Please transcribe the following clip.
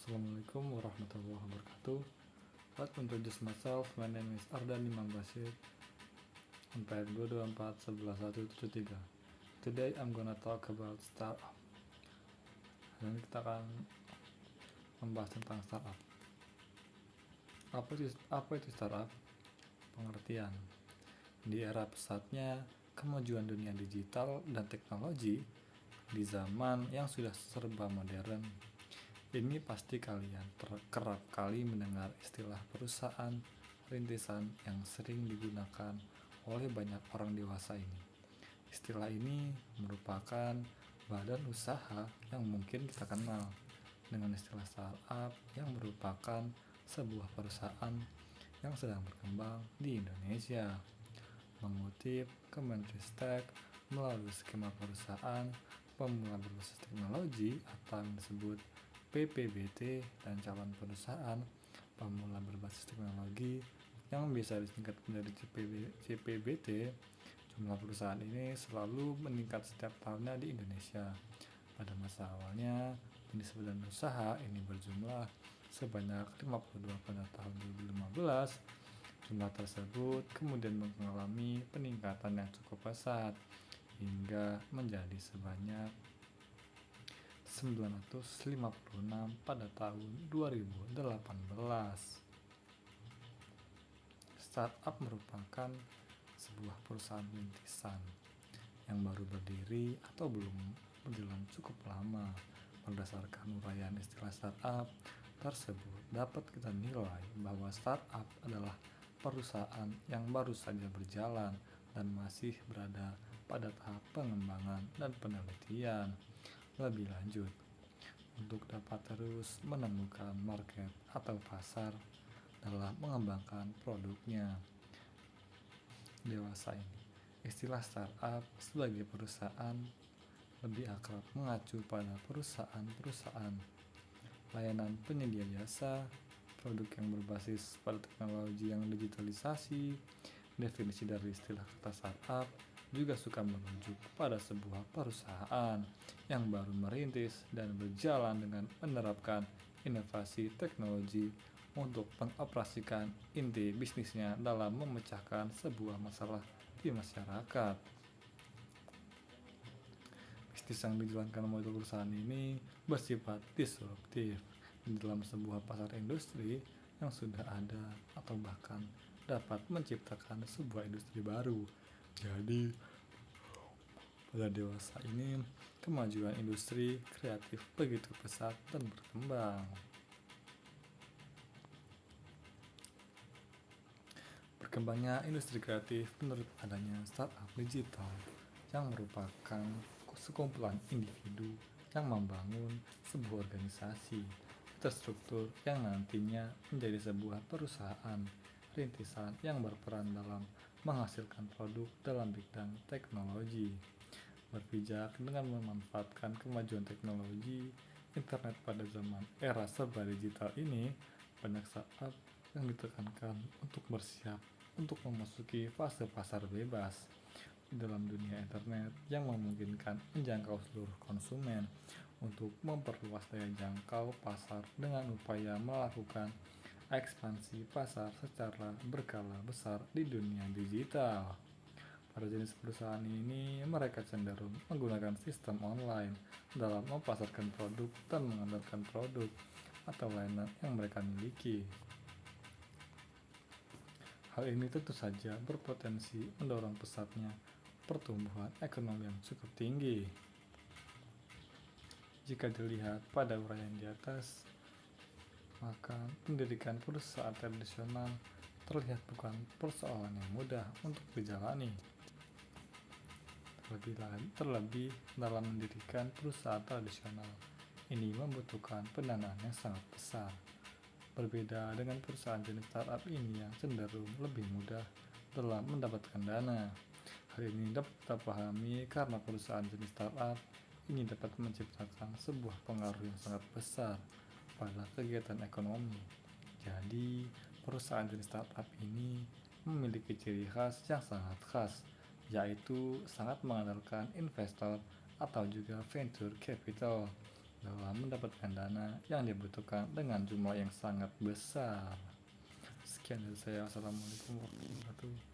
Assalamualaikum warahmatullahi wabarakatuh. Let me introduce myself. My name is Ardan Imam Bashir. NPM 2241173. Today I'm gonna talk about startup. Dan kita akan membahas tentang startup. Apa itu startup? Pengertian. Di era pesatnya kemajuan dunia digital dan teknologi, di zaman yang sudah serba modern, ini pasti kalian kerap kali mendengar istilah perusahaan rintisan yang sering digunakan oleh banyak orang dewasa ini. Istilah ini merupakan badan usaha yang mungkin kita kenal dengan istilah startup yang merupakan sebuah perusahaan yang sedang berkembang di Indonesia. Mengutip Kemenristek melalui skema perusahaan pemula berbasis teknologi atau yang disebut PPBT dan calon perusahaan pemula berbasis teknologi yang bisa disingkat menjadi CPBT. Jumlah perusahaan ini selalu meningkat setiap tahunnya di Indonesia. Pada masa awalnya, jenis badan usaha ini berjumlah sebanyak 52 pada tahun 2015. Jumlah tersebut kemudian mengalami peningkatan yang cukup pesat hingga menjadi sebanyak 956 pada tahun 2018. Startup merupakan sebuah perusahaan rintisan yang baru berdiri atau belum berjalan cukup lama. Berdasarkan uraian istilah startup tersebut, dapat kita nilai bahwa startup adalah perusahaan yang baru saja berjalan dan masih berada pada tahap pengembangan dan penelitian lebih lanjut untuk dapat terus menemukan market atau pasar dalam mengembangkan produknya. Dewasa ini, istilah startup sebagai perusahaan lebih akrab mengacu pada perusahaan-perusahaan layanan penyedia jasa, produk yang berbasis pada teknologi yang digitalisasi. Definisi dari istilah kata startup juga suka merujuk pada sebuah perusahaan yang baru merintis dan berjalan dengan menerapkan inovasi teknologi untuk mengoperasikan inti bisnisnya dalam memecahkan sebuah masalah di masyarakat. Bisnis yang dijalankan oleh perusahaan ini bersifat disruptif di dalam sebuah pasar industri yang sudah ada atau bahkan dapat menciptakan sebuah industri baru. Jadi, pada dewasa ini, kemajuan industri kreatif begitu pesat dan berkembang. Berkembangnya industri kreatif menurut adanya startup digital yang merupakan sekumpulan individu yang membangun sebuah organisasi terstruktur yang nantinya menjadi sebuah perusahaan rintisan yang berperan dalam menghasilkan produk dalam bidang teknologi. Berpijak dengan memanfaatkan kemajuan teknologi internet pada zaman era serba digital ini, banyak startup yang ditekankan untuk bersiap untuk memasuki fase pasar bebas di dalam dunia internet yang memungkinkan menjangkau seluruh konsumen untuk memperluas daya jangkau pasar dengan upaya melakukan ekspansi pasar secara berskala besar di dunia digital. Pada jenis perusahaan ini, mereka cenderung menggunakan sistem online dalam memasarkan produk dan mengandalkan produk atau layanan yang mereka miliki. Hal ini tentu saja berpotensi mendorong pesatnya pertumbuhan ekonomi yang cukup tinggi. Jika dilihat pada uraian di atas, maka pendirikan perusahaan tradisional terlihat bukan persoalan yang mudah untuk dijalani. Terlebih dalam mendirikan perusahaan tradisional, ini membutuhkan pendanaan yang sangat besar. Berbeda dengan perusahaan jenis startup ini yang cenderung lebih mudah dalam mendapatkan dana. Hal ini dapat kita pahami karena perusahaan jenis startup ini dapat menciptakan sebuah pengaruh yang sangat besar pada kegiatan ekonomi. Jadi, perusahaan jenis startup ini memiliki ciri khas yang sangat khas, yaitu sangat mengandalkan investor atau juga venture capital dalam mendapatkan dana yang dibutuhkan dengan jumlah yang sangat besar. Sekian dari saya. Assalamualaikum warahmatullahi wabarakatuh.